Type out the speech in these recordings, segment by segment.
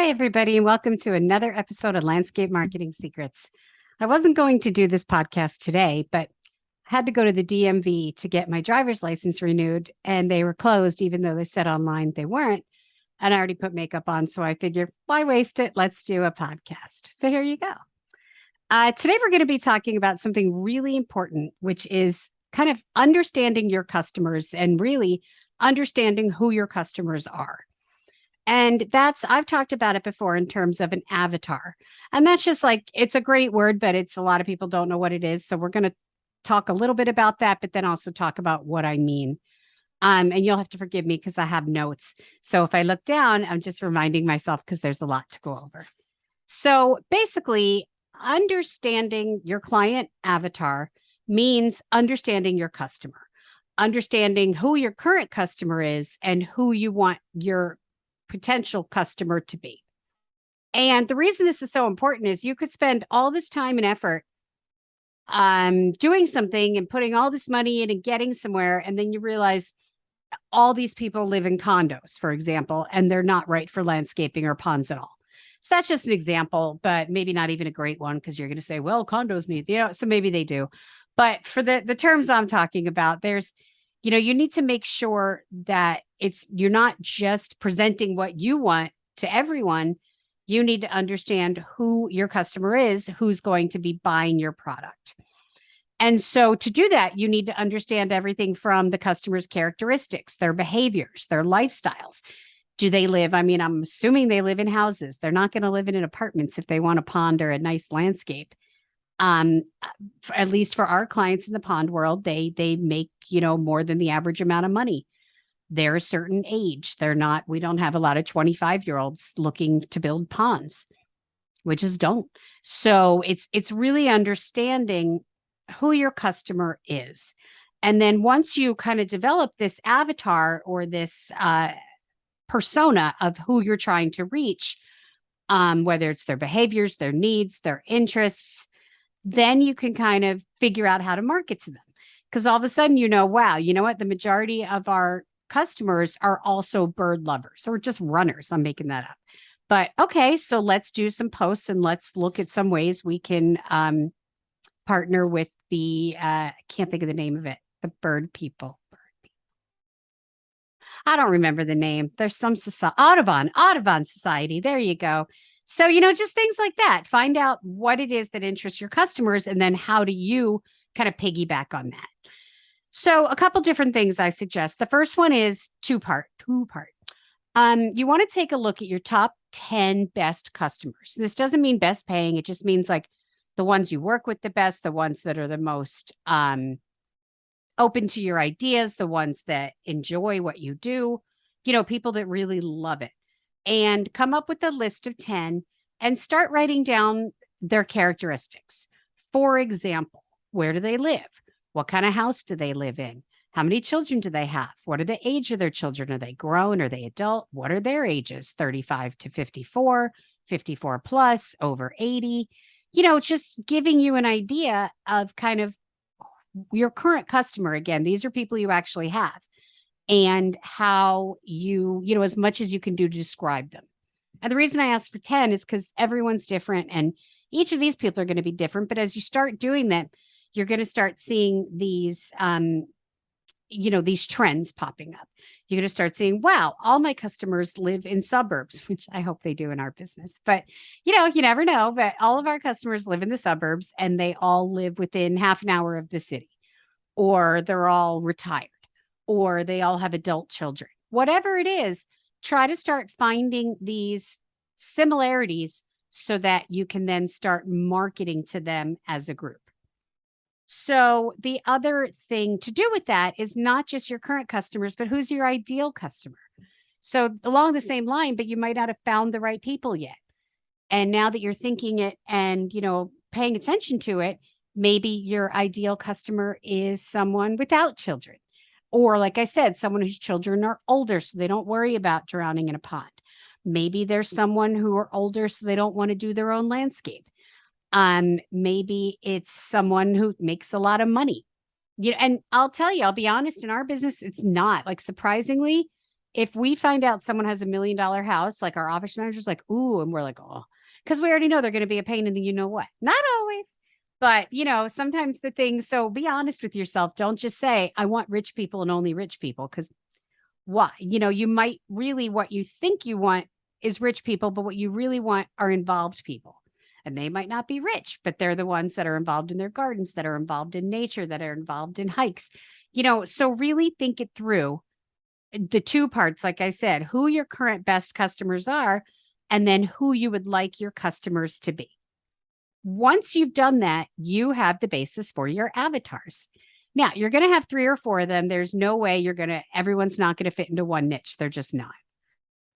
Hi, everybody, and welcome to another episode of Landscape Marketing Secrets. I wasn't going to do this podcast today, but I had to go to the DMV to get my driver's license renewed, and they were closed, even though they said online they weren't. And I already put makeup on, so I figured, why waste it? Let's do a podcast. So here you go. Today, we're going to be talking about something really important, which is kind of understanding your customers and really understanding who your customers are. And I've talked about it before in terms of an avatar. And that's just like, it's a great word, but a lot of people don't know what it is. So we're going to talk a little bit about that, but then also talk about what I mean. And you'll have to forgive me because I have notes. So if I look down, I'm just reminding myself because there's a lot to go over. So basically, understanding your client avatar means understanding your customer, understanding who your current customer is and who you want your potential customer to be. And the reason this is so important is you could spend all this time and effort doing something and putting all this money in and getting somewhere, and then you realize all these people live in condos, for example, and they're not right for landscaping or ponds at all. So that's just an example, but maybe not even a great one because you're going to say, well, condos need, so maybe they do. But for the terms I'm talking about, you need to make sure that you're not just presenting what you want to everyone. You need to understand who your customer is, who's going to be buying your product. And so to do that, you need to understand everything from the customer's characteristics, their behaviors, their lifestyles. Do they live? I'm assuming they live in houses. They're not going to live in apartments if they want a pond or a nice landscape. At least for our clients in the pond world, they make, more than the average amount of money. They're a certain age. We don't have a lot of 25-year-olds looking to build ponds. We just don't. So it's really understanding who your customer is. And then once you kind of develop this avatar or this persona of who you're trying to reach, whether it's their behaviors, their needs, their interests, then you can kind of figure out how to market to them. Because all of a sudden, wow, you know what? The majority of our customers are also bird lovers or just runners. I'm making that up. But okay, so let's do some posts and let's look at some ways we can partner with I can't think of the name of it, the bird people. I don't remember the name. There's some Audubon Society. There you go. So, just things like that. Find out what it is that interests your customers, and then how do you kind of piggyback on that? So a couple different things I suggest. The first one is two-part. You want to take a look at your top 10 best customers. This doesn't mean best paying. It just means like the ones you work with the best, the ones that are the most open to your ideas, the ones that enjoy what you do, people that really love it. And come up with a list of 10 and start writing down their characteristics. For example, where do they live? What kind of house do they live in? How many children do they have? What are the age of their children? Are they grown? Are they adult? What are their ages? 35 to 54, 54 plus, over 80. Just giving you an idea of kind of your current customer. Again, these are people you actually have, and how as much as you can do to describe them. And the reason I asked for 10 is because everyone's different and each of these people are going to be different. But as you start doing that, you're going to start seeing these, these trends popping up. You're going to start seeing, wow, all my customers live in suburbs, which I hope they do in our business. But, you never know. But all of our customers live in the suburbs and they all live within half an hour of the city, or they're all retired, or they all have adult children. Whatever it is, try to start finding these similarities so that you can then start marketing to them as a group. So the other thing to do with that is not just your current customers, but who's your ideal customer. So along the same line, but you might not have found the right people yet. And now that you're thinking it and, paying attention to it, maybe your ideal customer is someone without children. Or like I said, someone whose children are older, so they don't worry about drowning in a pond. Maybe there's someone who are older, so they don't want to do their own landscape. Maybe it's someone who makes a lot of money. And I'll tell you, I'll be honest, in our business, it's not. Like, surprisingly, if we find out someone has $1 million house, like our office manager's like, ooh, and we're like, oh, because we already know they're going to be a pain in the you know what. Not always, but sometimes the things. So be honest with yourself. Don't just say, I want rich people and only rich people. Because why? You might really, what you think you want is rich people, but what you really want are involved people. And they might not be rich, but they're the ones that are involved in their gardens, that are involved in nature, that are involved in hikes. So really think it through. The two parts, like I said, who your current best customers are, and then who you would like your customers to be. Once you've done that, you have the basis for your avatars. Now, you're going to have 3 or 4 of them. There's no way everyone's not going to fit into one niche. They're just not.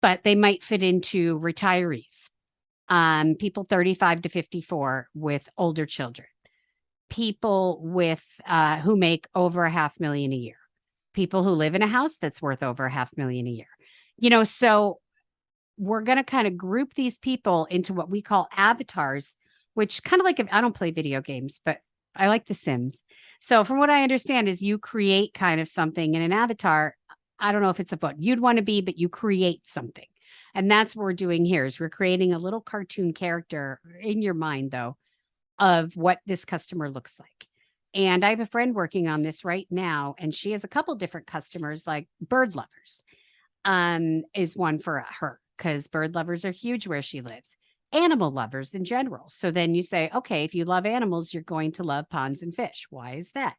But they might fit into retirees, people 35 to 54 with older children, people who make over $500,000 a year, people who live in a house that's worth over $500,000 a year. So we're going to kind of group these people into what we call avatars, which kind of like, I don't play video games, but I like The Sims. So from what I understand is you create kind of something in an avatar. I don't know if it's what you'd want to be, but you create something. And that's what we're doing here is we're creating a little cartoon character in your mind, though, of what this customer looks like. And I have a friend working on this right now, and she has a couple different customers, like bird lovers is one for her, because bird lovers are huge where she lives. Animal lovers in general. So then you say, okay, if you love animals, you're going to love ponds and fish. Why is that?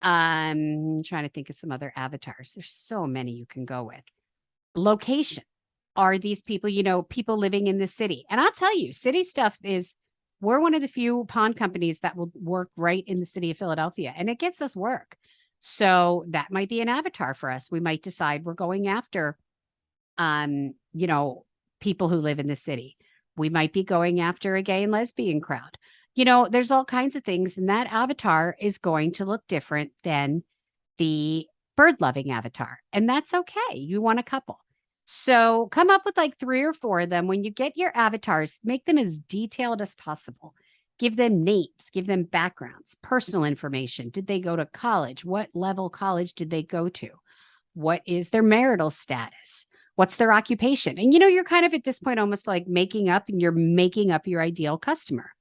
I'm trying to think of some other avatars. There's so many you can go with. Location. Are these people, people living in the city? And I'll tell you, city stuff we're one of the few pond companies that will work right in the city of Philadelphia, and it gets us work. So that might be an avatar for us. We might decide we're going after, people who live in the city. We might be going after a gay and lesbian crowd. There's all kinds of things, and that avatar is going to look different than the bird loving avatar. And that's okay. You want a couple. So come up with like 3 or 4 of them. When you get your avatars, make them as detailed as possible. Give them names, give them backgrounds, personal information. Did they go to college? What level college did they go to? What is their marital status? What's their occupation? And you're kind of at this point almost like making up your ideal customer.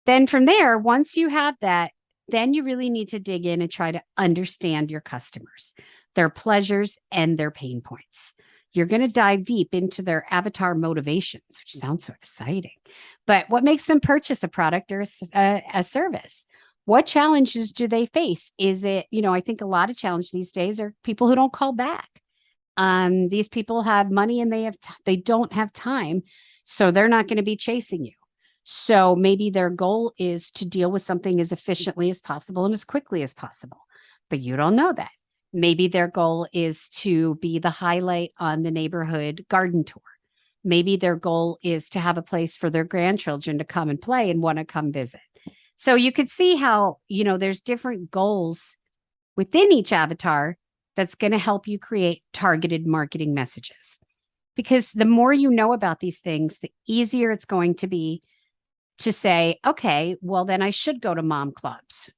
Then from there, once you have that, then you really need to dig in and try to understand your customers, their pleasures and their pain points. You're going to dive deep into their avatar motivations, which sounds so exciting. But what makes them purchase a product or a service? What challenges do they face? Is it, I think a lot of challenge these days are people who don't call back. These people have money and they don't have time, so they're not going to be chasing you. So maybe their goal is to deal with something as efficiently as possible and as quickly as possible, but you don't know that. Maybe their goal is to be the highlight on the neighborhood garden tour. Maybe their goal is to have a place for their grandchildren to come and play and want to come visit. So you could see how, there's different goals within each avatar that's going to help you create targeted marketing messages. Because the more you know about these things, the easier it's going to be to say, okay, well, then I should go to mom clubs.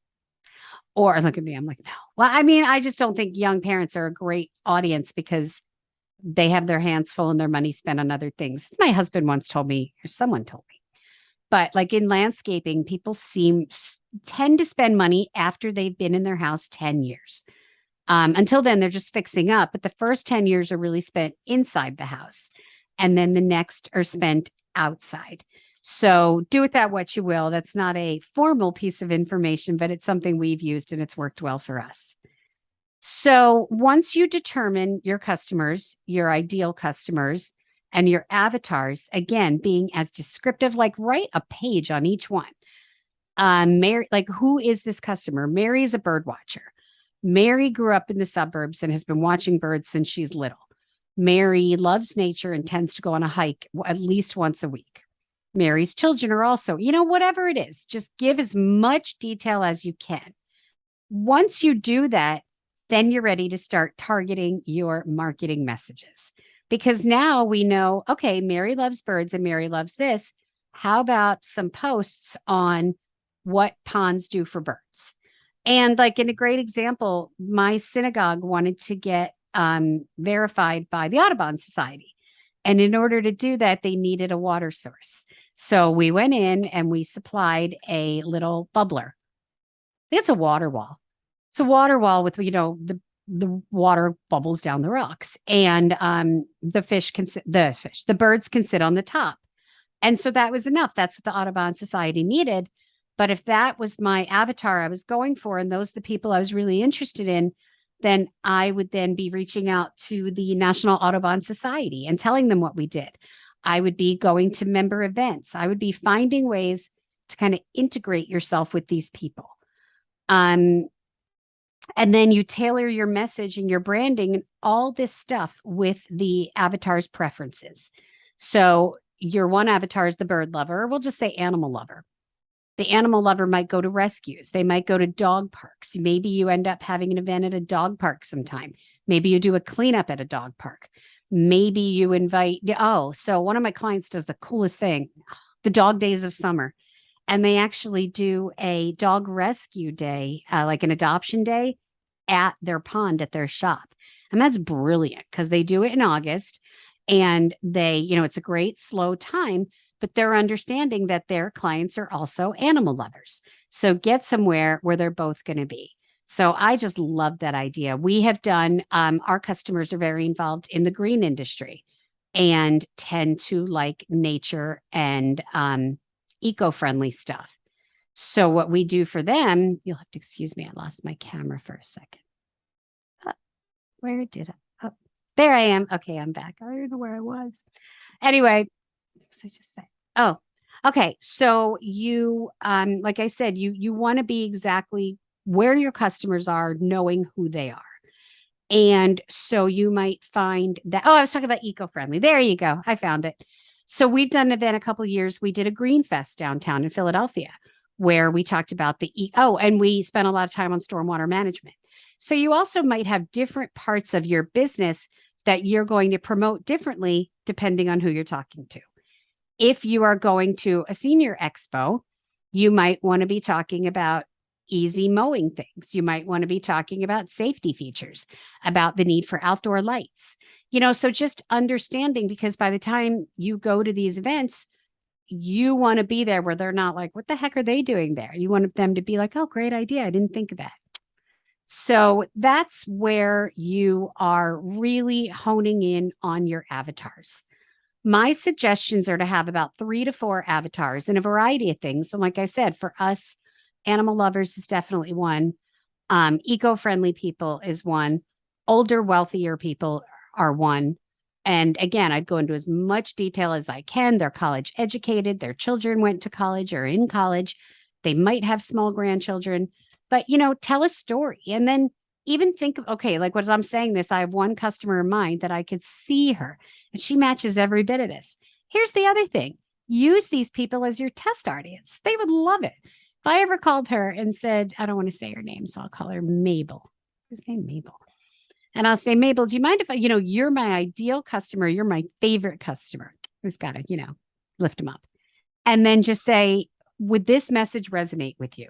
Or look at me, I'm like, no. Well, I just don't think young parents are a great audience because they have their hands full and their money spent on other things. My husband once told me, or someone told me, but like in landscaping, people tend to spend money after they've been in their house 10 years. Until then, they're just fixing up. But the first 10 years are really spent inside the house. And then the next are spent outside. So do with that what you will. That's not a formal piece of information, but it's something we've used and it's worked well for us. So once you determine your customers, your ideal customers, and your avatars, again, being as descriptive, like write a page on each one. Mary, like who is this customer? Mary is a bird watcher. Mary grew up in the suburbs and has been watching birds since she's little. Mary loves nature and tends to go on a hike at least once a week. Mary's children are also, whatever it is, just give as much detail as you can. Once you do that, then you're ready to start targeting your marketing messages. Because now we know, okay, Mary loves birds and Mary loves this. How about some posts on what ponds do for birds? And like in a great example, my synagogue wanted to get verified by the Audubon Society. And in order to do that, they needed a water source. So we went in and we supplied a little bubbler. It's a water wall. It's a water wall with, the water bubbles down the rocks, and the birds can sit on the top. And so that was enough. That's what the Audubon Society needed. But if that was my avatar I was going for, and those are the people I was really interested in, then I would then be reaching out to the National Audubon Society and telling them what we did. I would be going to member events. I would be finding ways to kind of integrate yourself with these people. And then you tailor your message and your branding and all this stuff with the avatar's preferences. So your one avatar is the bird lover. We'll just say animal lover. The animal lover might go to rescues. They might go to dog parks. Maybe you end up having an event at a dog park sometime. Maybe you do a cleanup at a dog park. Maybe you invite, so one of my clients does the coolest thing, the dog days of summer. And they actually do a dog rescue day, like an adoption day at their pond at their shop. And that's brilliant because they do it in August, and they, it's a great slow time, but they're understanding that their clients are also animal lovers. So get somewhere where they're both going to be. So I just love that idea. We have done, our customers are very involved in the green industry and tend to like nature and eco-friendly stuff. So what we do for them, you'll have to excuse me, I lost my camera for a second. Where did I? Oh, there I am. Okay, I'm back. I don't know where I was. Anyway, what was I just saying? Oh, okay. So you, like I said, you want to be exactly where your customers are, knowing who they are. And so you might find that, I was talking about eco-friendly. There you go. I found it. So we've done an event a couple of years. We did a Green Fest downtown in Philadelphia where we talked about and we spent a lot of time on stormwater management. So you also might have different parts of your business that you're going to promote differently depending on who you're talking to. If you are going to a senior expo, you might want to be talking about easy mowing things. You might want to be talking about safety features, about the need for outdoor lights. So just understanding, because by the time you go to these events, you want to be there where they're not like, what the heck are they doing there? You want them to be like, oh, great idea. I didn't think of that. So that's where you are really honing in on your avatars. My suggestions are to have about 3 to 4 avatars in a variety of things. And like I said, for us, animal lovers is definitely one. Eco-friendly people is one. Older, wealthier people are one. And again, I'd go into as much detail as I can. They're college educated. Their children went to college or in college. They might have small grandchildren, but, tell a story. And then even think of, okay, like what I'm saying this, I have one customer in mind that I could see her and she matches every bit of this. Here's the other thing. Use these people as your test audience. They would love it. If I ever called her and said, I don't want to say her name, so I'll call her Mabel. Who's named Mabel? And I'll say, Mabel, do you mind if you're my ideal customer. You're my favorite customer who's got to, lift them up. And then just say, would this message resonate with you?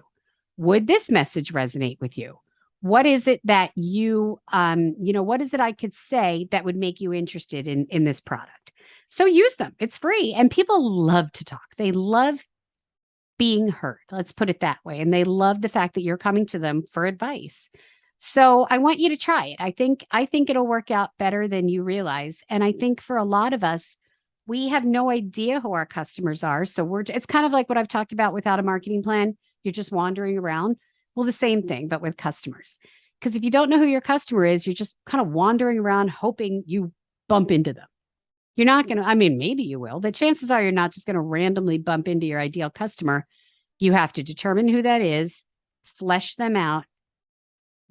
Would this message resonate with you? What is it that what is it I could say that would make you interested in this product? So use them. It's free. And people love to talk. They love being heard. Let's put it that way. And they love the fact that you're coming to them for advice. So I want you to try it. I think it'll work out better than you realize. And I think for a lot of us, we have no idea who our customers are. So it's kind of like what I've talked about without a marketing plan. You're just wandering around. Well, the same thing, but with customers. Because if you don't know who your customer is, you're just kind of wandering around hoping you bump into them. You're not going to, maybe you will, but chances are you're not just going to randomly bump into your ideal customer. You have to determine who that is, flesh them out,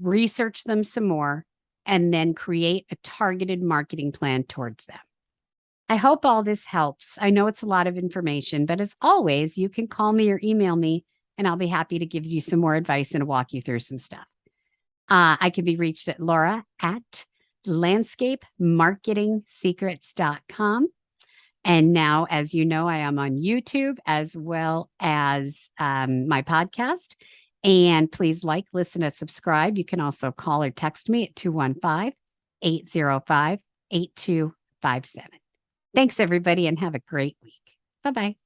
research them some more, and then create a targeted marketing plan towards them. I hope all this helps. I know it's a lot of information, but as always, you can call me or email me, and I'll be happy to give you some more advice and walk you through some stuff. I can be reached at Laura at LandscapeMarketingSecrets.com. And now, as you know, I am on YouTube as well as my podcast. And please like, listen, and subscribe. You can also call or text me at 215 805 8257. Thanks, everybody, and have a great week. Bye bye.